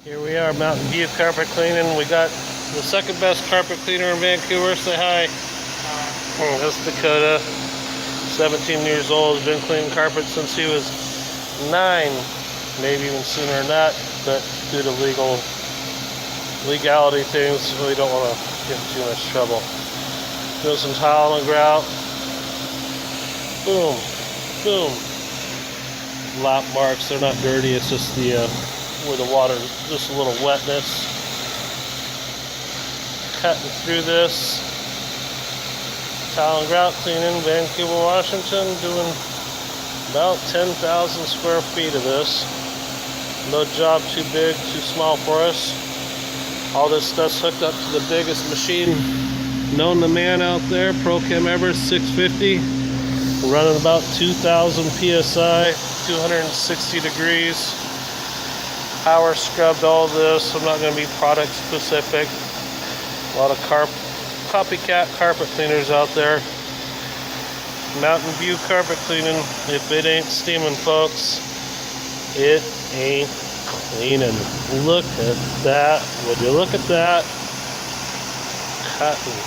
Here we are, Mountain View carpet cleaning. We got the second best carpet cleaner in Vancouver. Say hi. That's Dakota, 17 years old. Has been cleaning carpet since he was 9, maybe even sooner than that. But due to legality things, we don't want to get in too much trouble. Doing some tile and grout. Boom, boom. Lap marks. They're not dirty. It's just the where the water, just a little wetness. Cutting through this. Tile and grout cleaning, Vancouver, Washington, doing about 10,000 square feet of this. No job too big, too small for us. All this stuff's hooked up to the biggest machine known to man out there, ProChem ever, 650. We're running about 2,000 PSI, 260 degrees. Power scrubbed all this. I'm not going to be product specific. A lot of copycat carpet cleaners out there. Mountain View carpet cleaning. If it ain't steaming, folks, it ain't cleaning. Look at that. Would you look at that? Cutting.